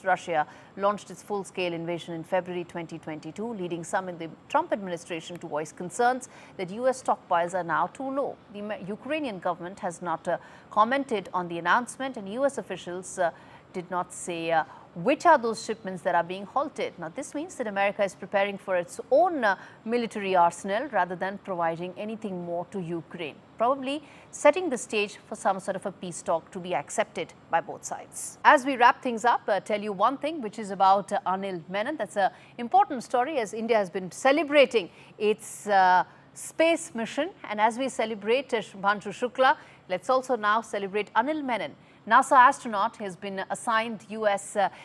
Russia launched its full-scale invasion in February 2022, leading some in the Trump administration to voice concerns that U.S. stockpiles are now too low. The Ukrainian government has not commented on the announcement, and U.S. officials did not say which are those shipments that are being halted. Now, this means that America is preparing for its own military arsenal rather than providing anything more to Ukraine, probably setting the stage for some sort of a peace talk to be accepted by both sides. As we wrap things up, tell you one thing, which is about Anil Menon. That's an important story, as India has been celebrating its space mission. And as we celebrate Shubhanshu Shukla, let's also now celebrate Anil Menon. NASA astronaut has been assigned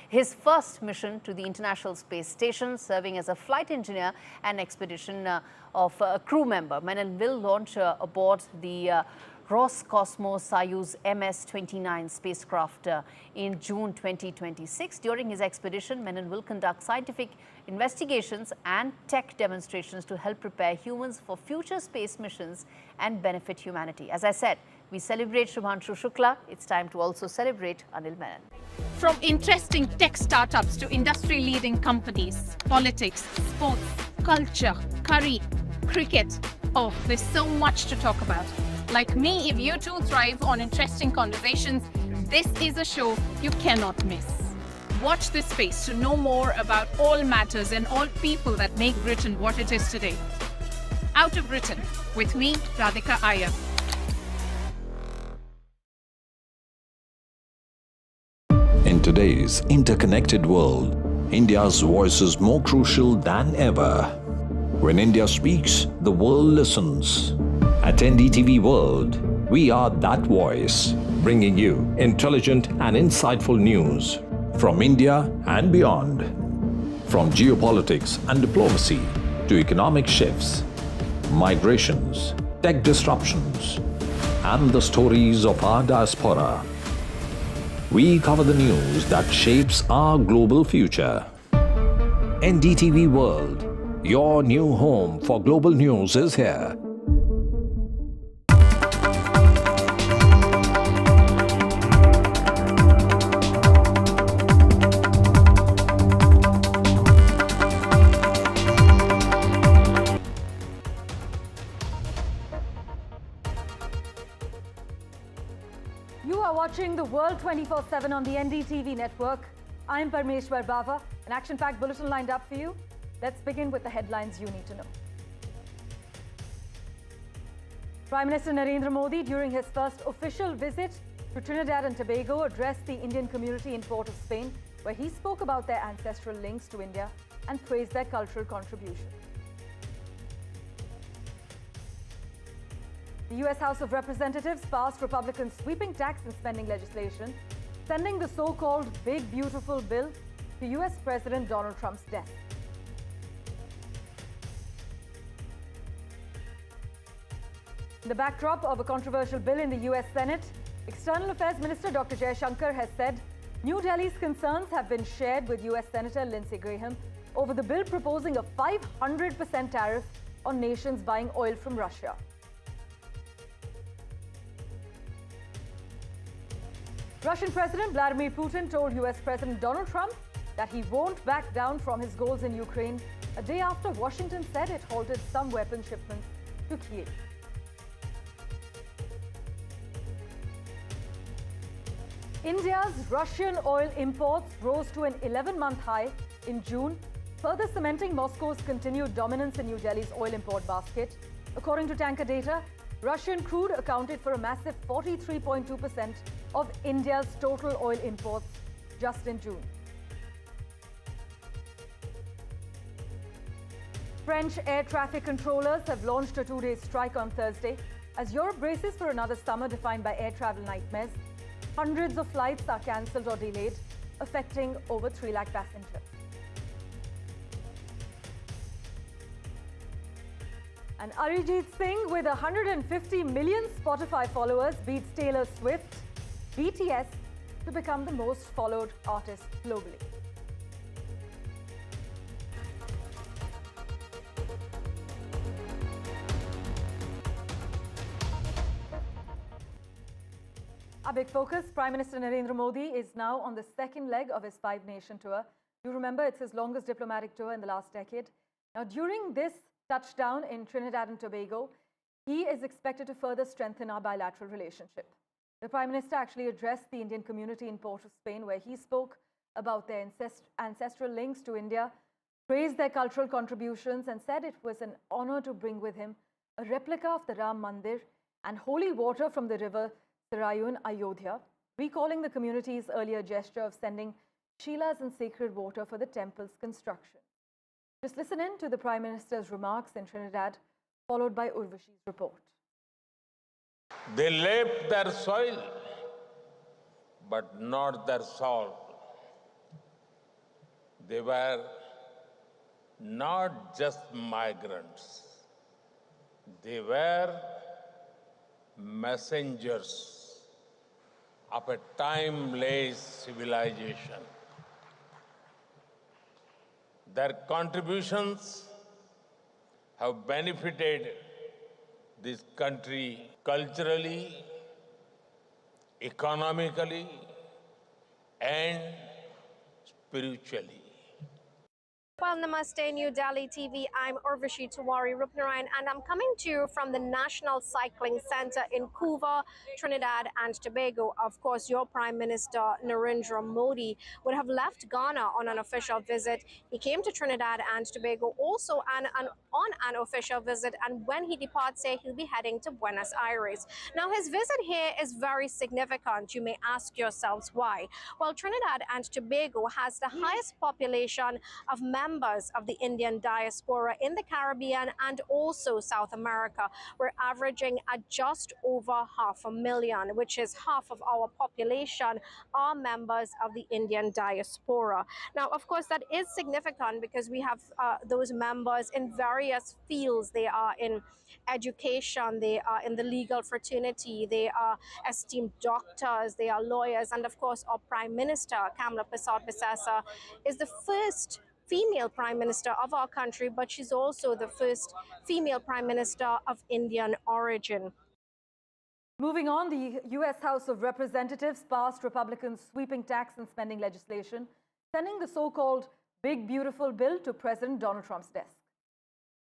his first mission to the International Space Station, serving as a flight engineer and expedition of a crew member. Menon will launch aboard the Roscosmos Soyuz MS-29 spacecraft in June 2026. During his expedition, Menon will conduct scientific investigations and tech demonstrations to help prepare humans for future space missions and benefit humanity. As I said, we celebrate Shubhanshu Shukla. It's time to also celebrate Anil Menon. From interesting tech startups to industry-leading companies, politics, sports, culture, curry, cricket. Oh, there's so much to talk about. Like me, if you too thrive on interesting conversations, this is a show you cannot miss. Watch this space to know more about all matters and all people that make Britain what it is today. Out of Britain, with me, Radhika Iyer. In today's interconnected world, India's voice is more crucial than ever. When India speaks, the world listens. At NDTV World, we are that voice, bringing you intelligent and insightful news from India and beyond. From geopolitics and diplomacy to economic shifts, migrations, tech disruptions, and the stories of our diaspora. We cover the news that shapes our global future. NDTV World, your new home for global news, is here. You are watching The World 24/7 on the NDTV network. I'm Parmeshwar Bava, an action-packed bulletin lined up for you. Let's begin with the headlines you need to know. Prime Minister Narendra Modi, during his first official visit to Trinidad and Tobago, addressed the Indian community in Port of Spain, where he spoke about their ancestral links to India and praised their cultural contribution. The US House of Representatives passed Republican sweeping tax and spending legislation, sending the so-called Big Beautiful Bill to US President Donald Trump's desk. In the backdrop of a controversial bill in the US Senate, External Affairs Minister Dr. Jaishankar has said New Delhi's concerns have been shared with US Senator Lindsey Graham over the bill proposing a 500% tariff on nations buying oil from Russia. Russian President Vladimir Putin told US President Donald Trump that he won't back down from his goals in Ukraine a day after Washington said it halted some weapon shipments to Kyiv. India's Russian oil imports rose to an 11-month high in June, further cementing Moscow's continued dominance in New Delhi's oil import basket. According to tanker data, Russian crude accounted for a massive 43.2% of India's total oil imports just in June. French air traffic controllers have launched a two-day strike on Thursday as Europe braces for another summer defined by air travel nightmares. Hundreds of flights are cancelled or delayed, affecting over 3 lakh passengers. And Arijit Singh, with 150 million Spotify followers, beats Taylor Swift, BTS, to become the most followed artist globally. Our big focus, Prime Minister Narendra Modi is now on the second leg of his five-nation tour. You remember it's his longest diplomatic tour in the last decade. Now, during this touchdown in Trinidad and Tobago, he is expected to further strengthen our bilateral relationship. The Prime Minister actually addressed the Indian community in Port of Spain, where he spoke about their ancestral links to India, praised their cultural contributions, and said it was an honor to bring with him a replica of the Ram Mandir and holy water from the river Sarayu in Ayodhya, recalling the community's earlier gesture of sending Shilas and sacred water for the temple's construction. Just listen in to the Prime Minister's remarks in Trinidad, followed by Urvashi's report. They left their soil, but not their soul. They were not just migrants. They were messengers of a timeless civilization. Their contributions have benefited this country culturally, economically, and spiritually. Well, Namaste, New Delhi TV. I'm Urvashi Tiwari Rupnarayan, and I'm coming to you from the National Cycling Center in Couva, Trinidad and Tobago. Of course, your Prime Minister Narendra Modi would have left Ghana on an official visit. He came to Trinidad and Tobago also on an official visit, and when he departs here, he'll be heading to Buenos Aires. Now, his visit here is very significant. You may ask yourselves why. Well, Trinidad and Tobago has the highest population of members of the Indian diaspora in the Caribbean and also South America. We're averaging at just over 500,000, which is half of our population are members of the Indian diaspora. Now, of course, that is significant because we have those members in various fields. They are in education, they are in the legal fraternity, they are esteemed doctors, they are lawyers, and of course, our Prime Minister, Kamla Persad-Bissessar, is the first female Prime Minister of our country, but she's also the first female Prime Minister of Indian origin. Moving on, the US House of Representatives passed Republicans' sweeping tax and spending legislation, sending the so-called Big Beautiful Bill to President Donald Trump's desk.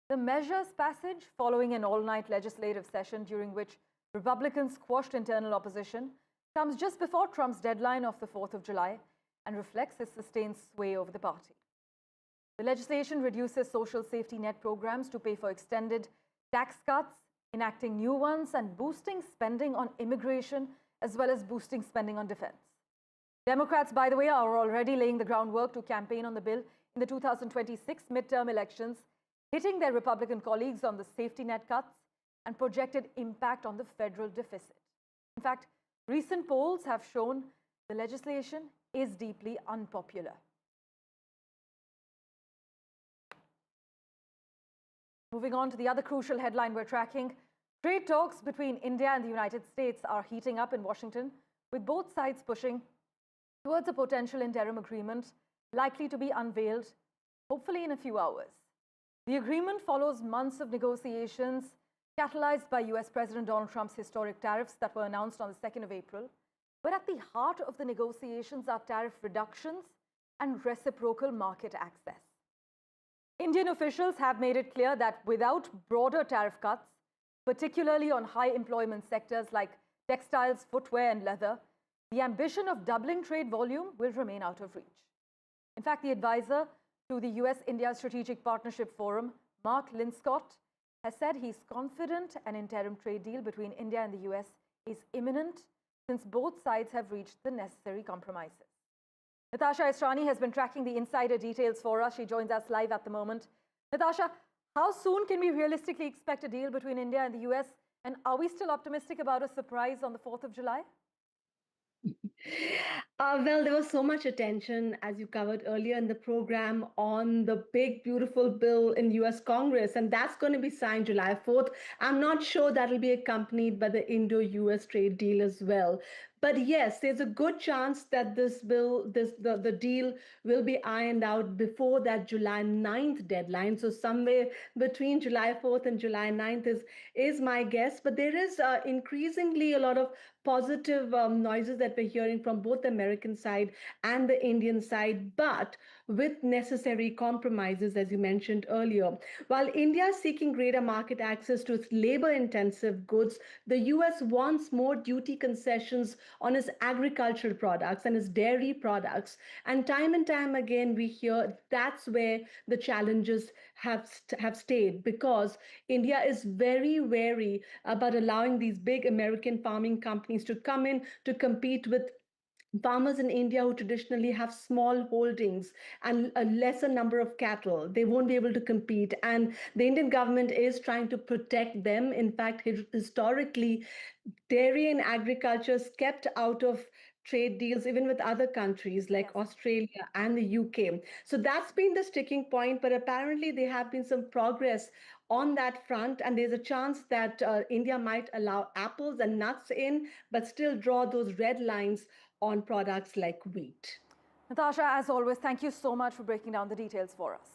The measure's passage, following an all-night legislative session during which Republicans quashed internal opposition, comes just before Trump's deadline of the 4th of July and reflects his sustained sway over the party. The legislation reduces social safety net programs to pay for extended tax cuts, enacting new ones, and boosting spending on immigration, as well as boosting spending on defense. Democrats, by the way, are already laying the groundwork to campaign on the bill in the 2026 midterm elections, hitting their Republican colleagues on the safety net cuts and projected impact on the federal deficit. In fact, recent polls have shown the legislation is deeply unpopular. Moving on to the other crucial headline we're tracking, trade talks between India and the United States are heating up in Washington, with both sides pushing towards a potential interim agreement likely to be unveiled, hopefully in a few hours. The agreement follows months of negotiations catalyzed by US President Donald Trump's historic tariffs that were announced on the 2nd of April. But at the heart of the negotiations are tariff reductions and reciprocal market access. Indian officials have made it clear that without broader tariff cuts, particularly on high employment sectors like textiles, footwear, and leather, the ambition of doubling trade volume will remain out of reach. In fact, the advisor to the US-India Strategic Partnership Forum, Mark Linscott, has said he's confident an interim trade deal between India and the US is imminent since both sides have reached the necessary compromises. Natasha Esrani has been tracking the insider details for us. She joins us live at the moment. Natasha, how soon can we realistically expect a deal between India and the US? And are we still optimistic about a surprise on the 4th of July? Well, there was so much attention, as you covered earlier in the program, on the big, beautiful bill in US Congress, and that's going to be signed July 4th. I'm not sure that will be accompanied by the Indo-US trade deal as well. But yes, there's a good chance that the deal will be ironed out before that July 9th deadline. So somewhere between July 4th and July 9th is my guess. But there is increasingly a lot of positive noises that we're hearing from both the American side and the Indian side, but with necessary compromises, as you mentioned earlier. While India is seeking greater market access to its labor-intensive goods, the US wants more duty concessions on its agricultural products and its dairy products. And time again, we hear that's where the challenges have stayed, because India is very wary about allowing these big American farming companies to come in to compete with farmers in India who traditionally have small holdings and a lesser number of cattle. They won't be able to compete. And the Indian government is trying to protect them. In fact, historically, dairy and agriculture is kept out of trade deals, even with other countries like Australia and the UK. So that's been the sticking point. But apparently, there have been some progress on that front, and there's a chance that India might allow apples and nuts in, but still draw those red lines on products like wheat. Natasha, as always, thank you so much for breaking down the details for us.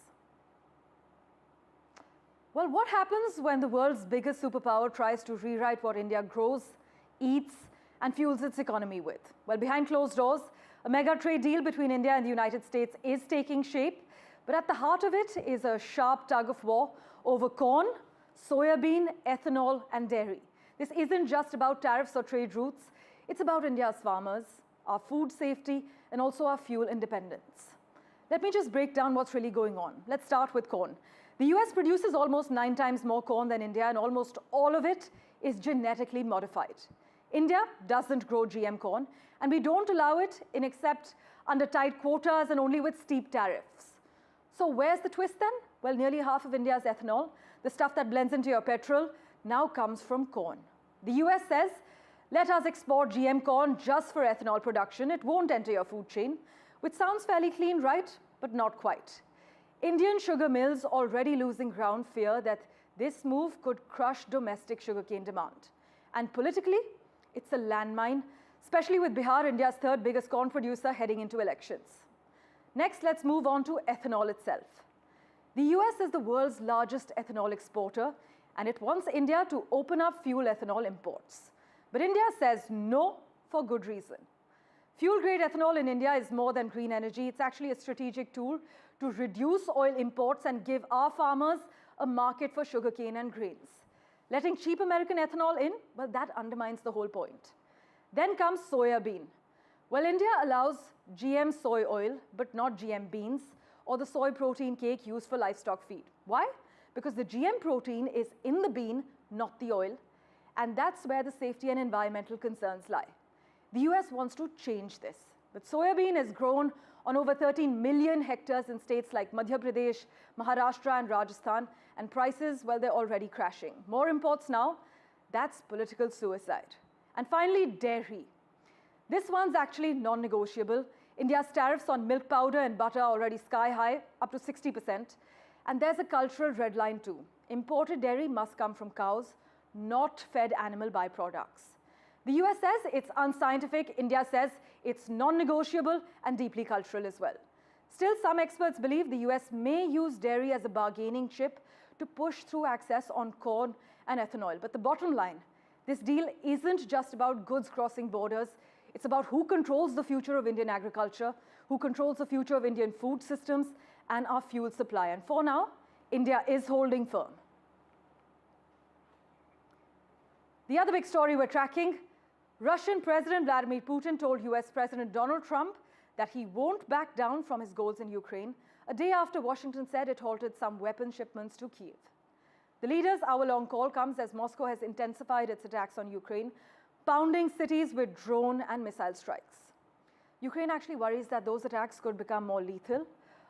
Well, what happens when the world's biggest superpower tries to rewrite what India grows, eats, and fuels its economy with? Well, behind closed doors, a mega trade deal between India and the United States is taking shape, but at the heart of it is a sharp tug of war over corn, soybean, ethanol, and dairy. This isn't just about tariffs or trade routes. It's about India's farmers, our food safety, and also our fuel independence. Let me just break down what's really going on. Let's start with corn. The US produces almost 9 times more corn than India, and almost all of it is genetically modified. India doesn't grow GM corn, and we don't allow it in except under tight quotas and only with steep tariffs. So where's the twist then? Well, nearly half of India's ethanol, the stuff that blends into your petrol, now comes from corn. The US says, let us export GM corn just for ethanol production. It won't enter your food chain, which sounds fairly clean, right? But not quite. Indian sugar mills already losing ground fear that this move could crush domestic sugarcane demand. And politically, it's a landmine, especially with Bihar, India's 3rd biggest corn producer, heading into elections. Next, let's move on to ethanol itself. The US is the world's largest ethanol exporter, and it wants India to open up fuel ethanol imports. But India says no for good reason. Fuel-grade ethanol in India is more than green energy. It's actually a strategic tool to reduce oil imports and give our farmers a market for sugarcane and grains. Letting cheap American ethanol in, well, that undermines the whole point. Then comes soybean. Well, India allows GM soy oil, but not GM beans, or the soy protein cake used for livestock feed. Why? Because the GM protein is in the bean, not the oil, and that's where the safety and environmental concerns lie. The US wants to change this, but soybean is grown on over 13 million hectares in states like Madhya Pradesh, Maharashtra, and Rajasthan, and prices, well, they're already crashing. More imports now, that's political suicide. And finally, dairy. This one's actually non-negotiable. India's tariffs on milk powder and butter are already sky high, up to 60%. And there's a cultural red line too. Imported dairy must come from cows, not fed animal byproducts. The US says it's unscientific, India says it's non-negotiable and deeply cultural as well. Still, some experts believe the US may use dairy as a bargaining chip to push through access on corn and ethanol. But the bottom line, this deal isn't just about goods crossing borders. It's about who controls the future of Indian agriculture, who controls the future of Indian food systems, and our fuel supply. And for now, India is holding firm. The other big story we're tracking, Russian President Vladimir Putin told US President Donald Trump that he won't back down from his goals in Ukraine, a day after Washington said it halted some weapon shipments to Kyiv. The leader's hour-long call comes as Moscow has intensified its attacks on Ukraine, pounding cities with drone and missile strikes. Ukraine actually worries that those attacks could become more lethal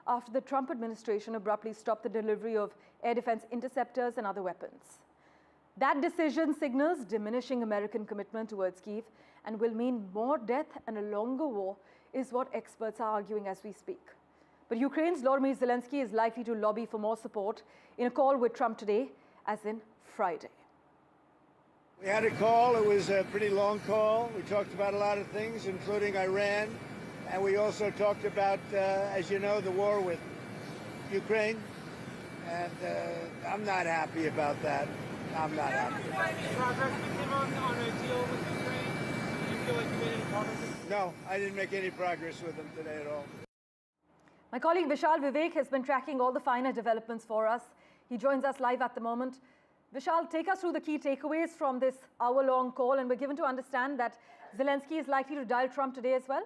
after the Trump administration abruptly stopped the delivery of air defense interceptors and other weapons. That decision signals diminishing American commitment towards Kyiv and will mean more death and a longer war, is what experts are arguing as we speak. But Ukraine's Volodymyr Zelensky is likely to lobby for more support in a call with Trump today, as in Friday. We had a call. It was a pretty long call. We talked about a lot of things, including Iran. And we also talked about, as you know, the war with Ukraine. And I'm not happy about that. I'm not happy about that. Progress with him on a deal with Ukraine? Do you feel like you made any progress? No, I didn't make any progress with him today at all. My colleague Vishal Vivek has been tracking all the finer developments for us. He joins us live at the moment. Vishal, take us through the key takeaways from this hour-long call, and we're given to understand that Zelensky is likely to dial Trump today as well?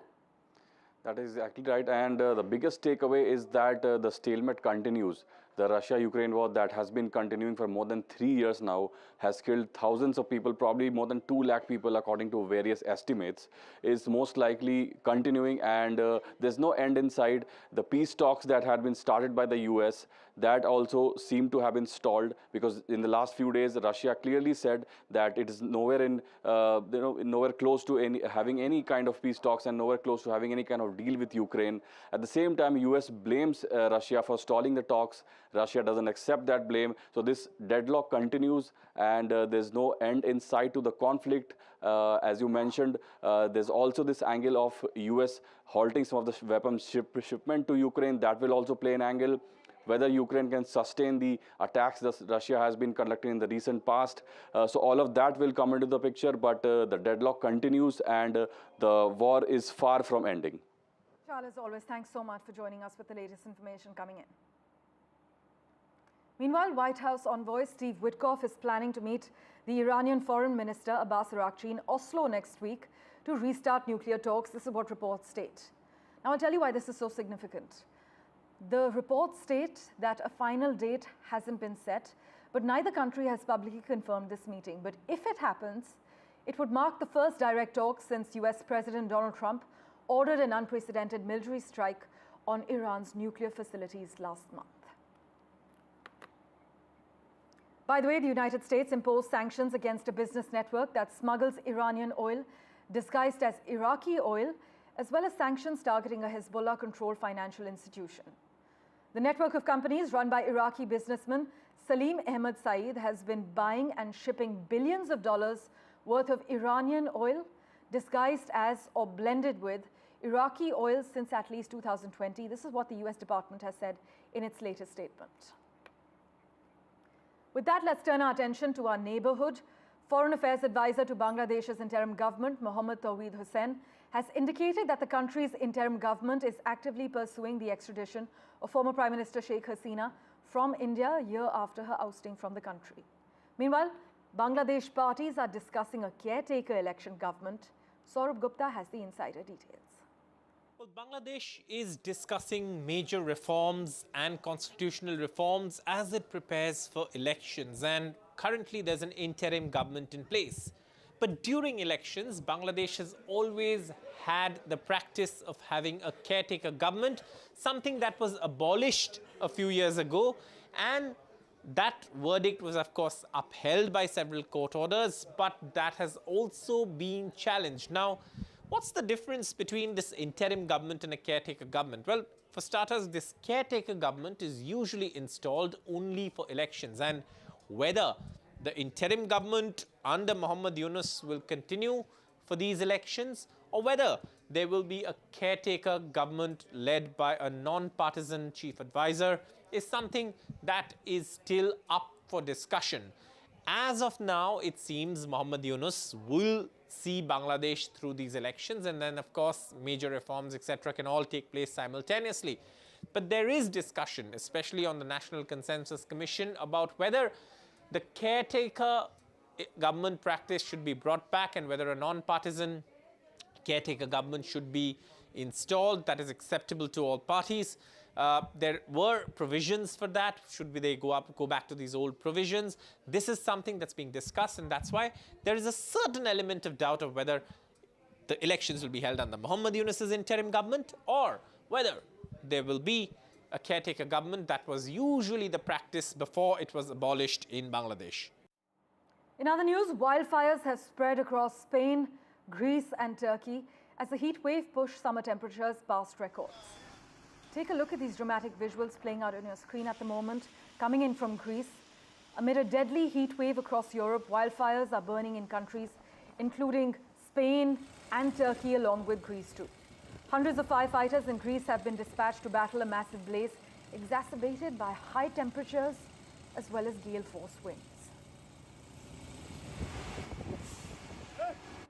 That is exactly right, and the biggest takeaway is that the stalemate continues. The Russia-Ukraine war that has been continuing for more than 3 years now has killed thousands of people, probably more than 2 lakh people according to various estimates, is most likely continuing, and there's no end in sight. The peace talks that had been started by the US, that also seem to have been stalled, because in the last few days Russia clearly said that it is nowhere nowhere close to having any kind of peace talks and nowhere close to having any kind of deal with Ukraine. At the same time, US blames Russia for stalling the talks. Russia doesn't accept that blame. So this deadlock continues, and there's no end in sight to the conflict. As you mentioned, there's also this angle of US halting some of the weapons shipment to Ukraine. That will also play an angle. Whether Ukraine can sustain the attacks that Russia has been conducting in the recent past. So all of that will come into the picture, but the deadlock continues, and the war is far from ending. Charles, as always, thanks so much for joining us with the latest information coming in. Meanwhile, White House envoy Steve Witkoff is planning to meet the Iranian Foreign Minister Abbas Araghchi in Oslo next week to restart nuclear talks. This is what reports state. Now, I'll tell you why this is so significant. The reports state that a final date hasn't been set, but neither country has publicly confirmed this meeting. But if it happens, it would mark the first direct talk since US President Donald Trump ordered an unprecedented military strike on Iran's nuclear facilities last month. By the way, the United States imposed sanctions against a business network that smuggles Iranian oil disguised as Iraqi oil, as well as sanctions targeting a Hezbollah-controlled financial institution. The network of companies run by Iraqi businessman Salim Ahmed Saeed has been buying and shipping billions of dollars worth of Iranian oil disguised as or blended with Iraqi oil since at least 2020. This is what the US Department has said in its latest statement. With that, let's turn our attention to our neighborhood. Foreign Affairs Advisor to Bangladesh's interim government, Mohammad Tawhid Hussain, has indicated that the country's interim government is actively pursuing the extradition of former Prime Minister Sheikh Hasina from India a year after her ousting from the country. Meanwhile, Bangladesh parties are discussing a caretaker election government. Saurabh Gupta has the insider details. Well, Bangladesh is discussing major reforms and constitutional reforms as it prepares for elections, and currently there's an interim government in place. But during elections, Bangladesh has always had the practice of having a caretaker government, something that was abolished a few years ago, and that verdict was, of course, upheld by several court orders, but that has also been challenged. Now, what's the difference between this interim government and a caretaker government? Well, for starters, this caretaker government is usually installed only for elections, and whether the interim government under Muhammad Yunus will continue for these elections, or whether there will be a caretaker government led by a non-partisan chief advisor, is something that is still up for discussion. As of now, it seems Muhammad Yunus will see Bangladesh through these elections, and then, of course, major reforms, etc., can all take place simultaneously. But there is discussion, especially on the National Consensus Commission, about whether the caretaker government practice should be brought back and whether a non-partisan caretaker government should be installed that is acceptable to all parties. There were provisions for that. Should they go back to these old provisions? This is something that's being discussed, and that's why there is a certain element of doubt of whether the elections will be held under Muhammad Yunus's interim government or whether there will be a caretaker government. That was usually the practice before it was abolished in Bangladesh. In other news, wildfires have spread across Spain, Greece and Turkey as the heat wave pushed summer temperatures past records. Take a look at these dramatic visuals playing out on your screen at the moment, coming in from Greece. Amid a deadly heat wave across Europe, wildfires are burning in countries including Spain and Turkey, along with Greece too. Hundreds of firefighters in Greece have been dispatched to battle a massive blaze exacerbated by high temperatures as well as gale force winds.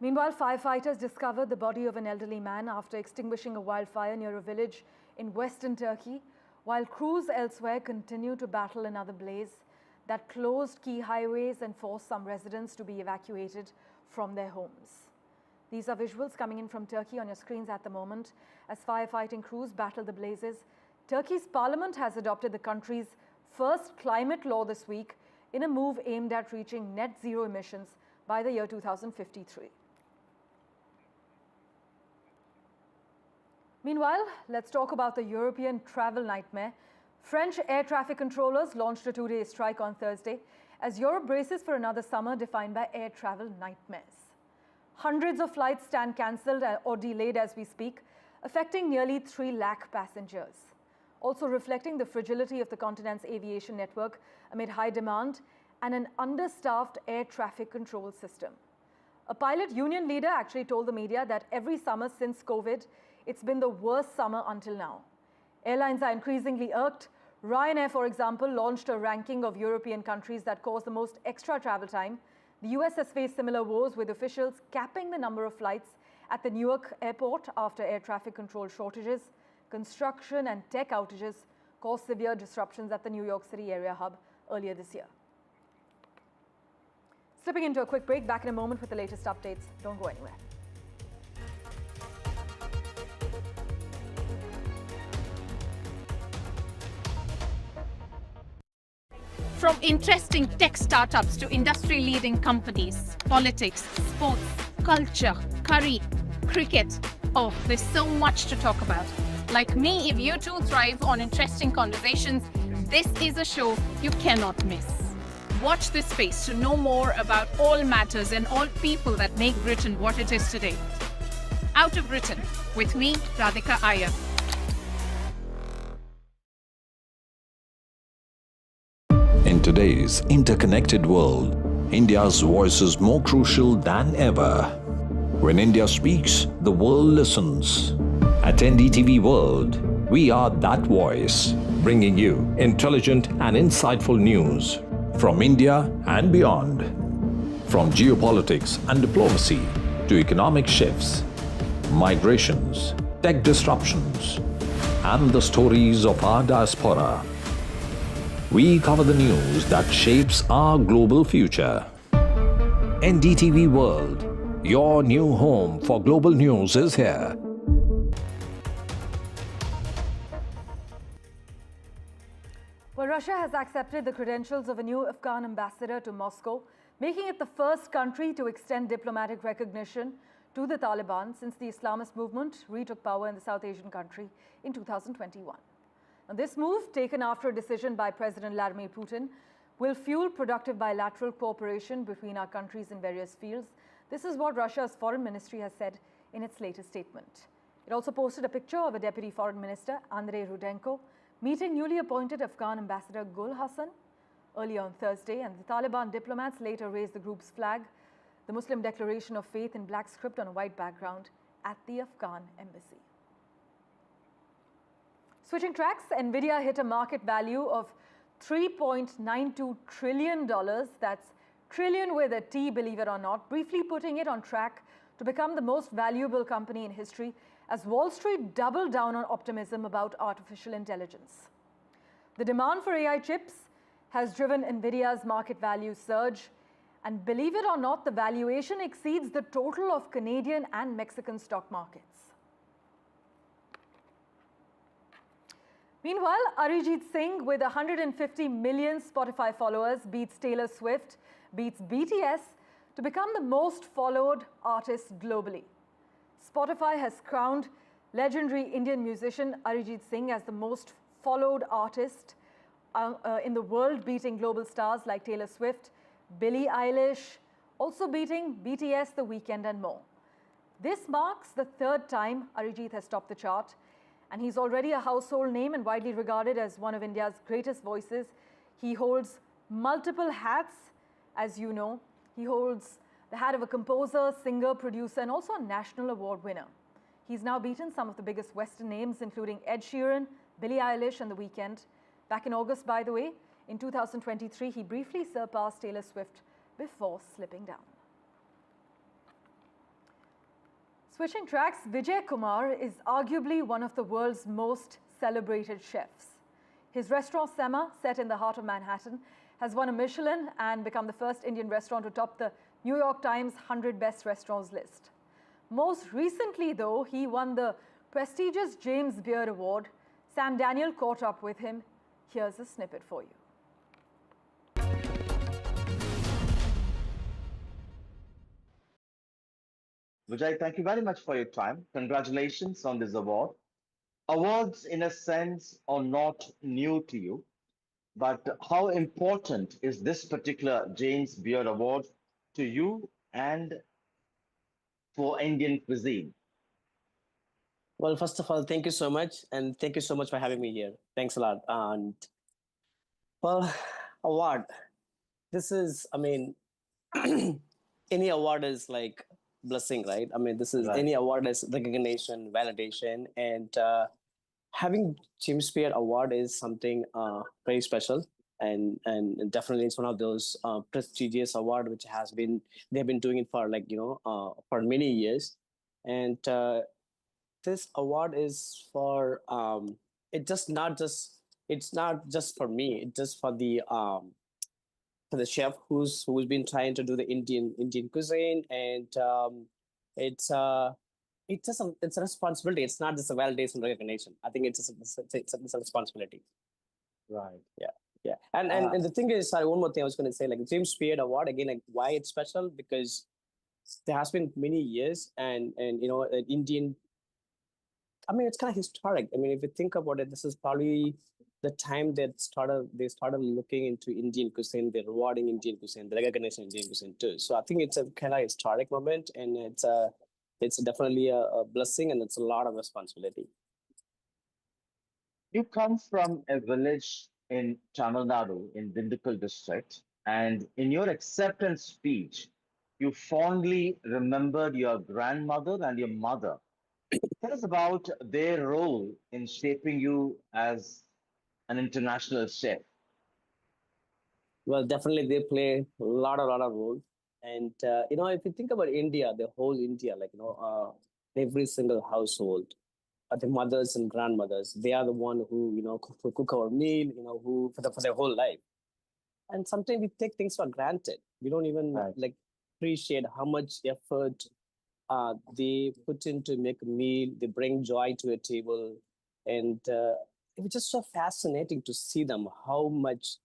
Meanwhile, firefighters discovered the body of an elderly man after extinguishing a wildfire near a village in western Turkey, while crews elsewhere continue to battle another blaze that closed key highways and forced some residents to be evacuated from their homes. These are visuals coming in from Turkey on your screens at the moment as firefighting crews battle the blazes. Turkey's parliament has adopted the country's first climate law this week in a move aimed at reaching net zero emissions by the year 2053. Meanwhile, let's talk about the European travel nightmare. French air traffic controllers launched a two-day strike on Thursday as Europe braces for another summer defined by air travel nightmares. Hundreds of flights stand cancelled or delayed as we speak, affecting nearly 3 lakh passengers. Also reflecting the fragility of the continent's aviation network amid high demand and an understaffed air traffic control system. A pilot union leader actually told the media that every summer since COVID, it's been the worst summer until now. Airlines are increasingly irked. Ryanair, for example, launched a ranking of European countries that cause the most extra travel time. The US has faced similar woes, with officials capping the number of flights at the Newark airport after air traffic control shortages. Construction and tech outages caused severe disruptions at the New York City area hub earlier this year. Slipping into a quick break, back in a moment with the latest updates. Don't go anywhere. From interesting tech startups to industry-leading companies, politics, sports, culture, curry, cricket. Oh, there's so much to talk about. Like me, if you too thrive on interesting conversations, this is a show you cannot miss. Watch this space to know more about all matters and all people that make Britain what it is today. Out of Britain, with me, Radhika Iyer. In today's interconnected world, India's voice is more crucial than ever. When India speaks, the world listens. At NDTV World, we are that voice, bringing you intelligent and insightful news from India and beyond. From geopolitics and diplomacy to economic shifts, migrations, tech disruptions, and the stories of our diaspora. We cover the news that shapes our global future. NDTV World, your new home for global news, is here. Well, Russia has accepted the credentials of a new Afghan ambassador to Moscow, making it the first country to extend diplomatic recognition to the Taliban since the Islamist movement retook power in the South Asian country in 2021. Now, this move, taken after a decision by President Vladimir Putin, will fuel productive bilateral cooperation between our countries in various fields. This is what Russia's foreign ministry has said in its latest statement. It also posted a picture of a deputy foreign minister, Andrei Rudenko, meeting newly appointed Afghan ambassador Gul Hassan earlier on Thursday, and the Taliban diplomats later raised the group's flag, the Muslim declaration of faith in black script on a white background, at the Afghan embassy. Switching tracks, NVIDIA hit a market value of $3.92 trillion. That's trillion with a T, believe it or not, briefly putting it on track to become the most valuable company in history as Wall Street doubled down on optimism about artificial intelligence. The demand for AI chips has driven NVIDIA's market value surge, and believe it or not, the valuation exceeds the total of Canadian and Mexican stock markets. Meanwhile, Arijit Singh, with 150 million Spotify followers, beats Taylor Swift, beats BTS to become the most followed artist globally. Spotify has crowned legendary Indian musician Arijit Singh as the most followed artist in the world, beating global stars like Taylor Swift, Billie Eilish, also beating BTS, The Weeknd, and more. This marks the third time Arijit has topped the chart, and he's already a household name and widely regarded as one of India's greatest voices. He holds multiple hats, as you know. He holds the hat of a composer, singer, producer, and also a national award winner. He's now beaten some of the biggest Western names, including Ed Sheeran, Billie Eilish, and The Weeknd. Back in August, by the way, in 2023, he briefly surpassed Taylor Swift before slipping down. Switching tracks, Vijay Kumar is arguably one of the world's most celebrated chefs. His restaurant Sema, set in the heart of Manhattan, has won a Michelin and become the first Indian restaurant to top the New York Times 100 Best Restaurants list. Most recently, though, he won the prestigious James Beard Award. Sam Daniel caught up with him. Here's a snippet for you. Vijay, thank you very much for your time. Congratulations on this award. Awards, in a sense, are not new to you, but how important is this particular James Beard Award to you and for Indian cuisine? Well, first of all, thank you so much, and thank you so much for having me here. Thanks a lot. And well, award. This is, I mean, any award is like blessing, right? I mean, this is Right. any award is recognition, validation, and having James Beard Award is something very special, and definitely it's one of those prestigious award which they've been doing it for for many years, and this award is for it's not just for me. It's just for the chef who's been trying to do the Indian cuisine, and it's a responsibility. It's not just a validation recognition. I think it's a responsibility. Right. Yeah. And the thing is, sorry, one more thing I was going to say, like James Beard Award again, like why it's special, because there has been many years, and Indian. I mean, it's kind of historic. I mean, if you think about it, this is probably the time they started looking into Indian cuisine, they're rewarding Indian cuisine, the recognition of Indian cuisine too. So I think it's a kind of historic moment, and it's definitely a blessing, and it's a lot of responsibility. You come from a village in Tamil Nadu in Dindigul district, and in your acceptance speech, you fondly remembered your grandmother and your mother. Tell us about their role in shaping you as an international chef. Well, definitely they play a lot of role. And, if you think about India, the whole India, every single household, the mothers and grandmothers, they are the one who, cook our meal, who for their whole life. And sometimes we take things for granted. We don't even appreciate how much effort they put in to make a meal. They bring joy to a table. And it was just so fascinating to see them, how much,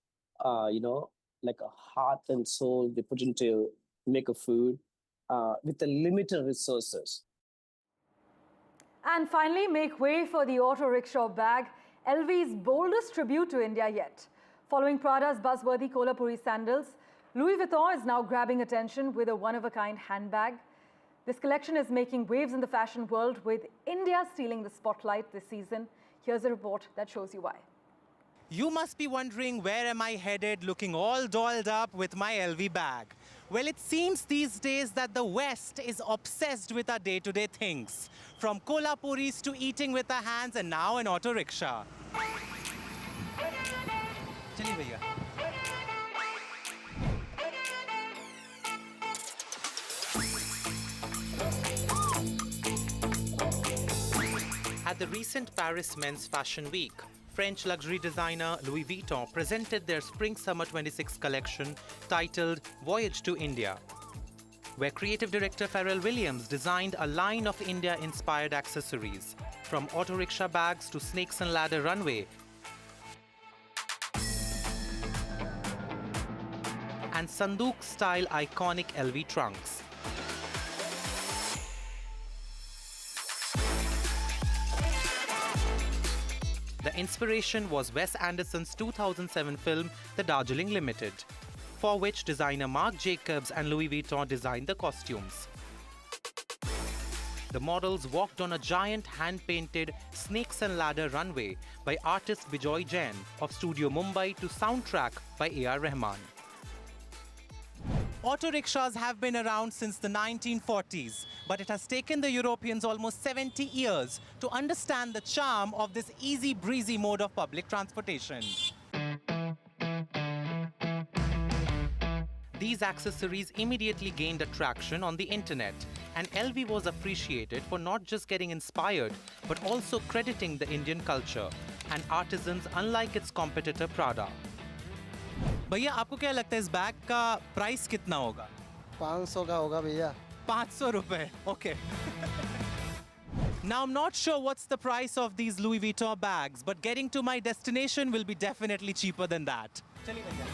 like a heart and soul they put into make a food with the limited resources. And finally, make way for the auto rickshaw bag, LV's boldest tribute to India yet. Following Prada's buzzworthy Kolhapuri sandals, Louis Vuitton is now grabbing attention with a one-of-a-kind handbag. This collection is making waves in the fashion world, with India stealing the spotlight this season. Here's a report that shows you why. You must be wondering, where am I headed looking all dolled up with my LV bag? Well, it seems these days that the West is obsessed with our day-to-day things. From Kolhapuris to eating with our hands, and now an auto rickshaw. Chaliye bhaiya. At the recent Paris Men's Fashion Week, French luxury designer Louis Vuitton presented their Spring-Summer 26 collection titled Voyage to India, where creative director Pharrell Williams designed a line of India-inspired accessories, from auto rickshaw bags to snakes and ladder runway, and Sandook-style iconic LV trunks. The inspiration was Wes Anderson's 2007 film, The Darjeeling Limited, for which designer Marc Jacobs and Louis Vuitton designed the costumes. The models walked on a giant hand-painted snakes and ladder runway by artist Bijoy Jain of Studio Mumbai to soundtrack by A.R. Rahman. Auto rickshaws have been around since the 1940s, but it has taken the Europeans almost 70 years to understand the charm of this easy breezy mode of public transportation. These accessories immediately gained attraction on the internet, and LV was appreciated for not just getting inspired, but also crediting the Indian culture and artisans unlike its competitor Prada. भैया आपको क्या लगता है इस bag का price कितना होगा? 500 का होगा भैया. 500 रुपए. Okay. Now I'm not sure what's the price of these Louis Vuitton bags, but getting to my destination will be definitely cheaper than that. चलिए भैया.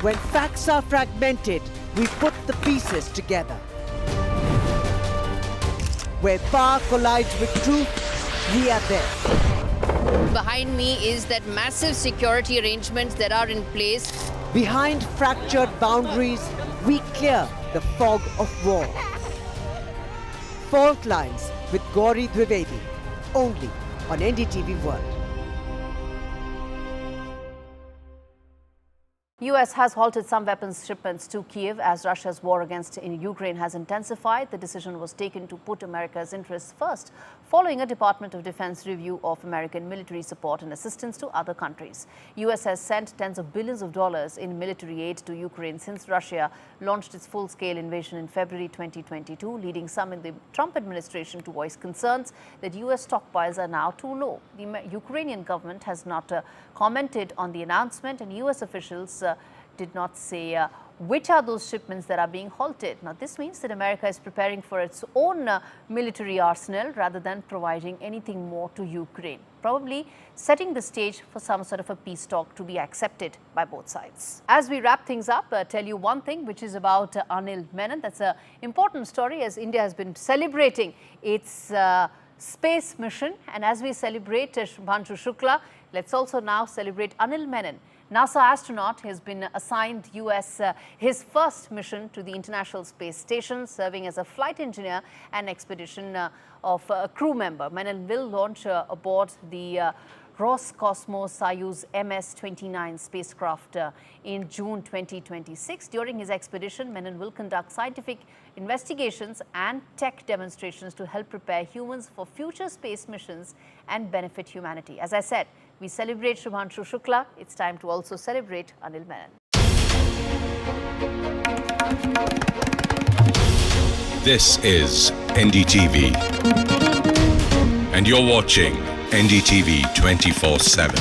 When facts are fragmented, we put the pieces together. Where power collides with truth, we are there. Behind me is that massive security arrangements that are in place. Behind fractured boundaries, we clear the fog of war. Fault lines with Gauri Dwivedi, only on NDTV World. US has halted some weapons shipments to Kiev as Russia's war against Ukraine has intensified. The decision was taken to put America's interests first, following a Department of Defense review of American military support and assistance to other countries. US has sent tens of billions of dollars in military aid to Ukraine since Russia launched its full-scale invasion in February 2022, leading some in the Trump administration to voice concerns that US stockpiles are now too low. The Ukrainian government has not commented on the announcement, and US officials did not say which are those shipments that are being halted. Now, this means that America is preparing for its own military arsenal rather than providing anything more to Ukraine, probably setting the stage for some sort of a peace talk to be accepted by both sides. As we wrap things up, tell you one thing, which is about Anil Menon. That's an important story as India has been celebrating its space mission. And as we celebrate Shubhanshu Shukla, let's also now celebrate Anil Menon. NASA astronaut has been assigned his first mission to the International Space Station, serving as a flight engineer and expedition of a crew member. Menon will launch aboard the Roscosmos Soyuz MS-29 spacecraft in June 2026. During his expedition, Menon will conduct scientific investigations and tech demonstrations to help prepare humans for future space missions and benefit humanity. As I said, we celebrate Shubhanshu Shukla. It's time to also celebrate Anil Menon. This is NDTV, and you're watching NDTV 24/7.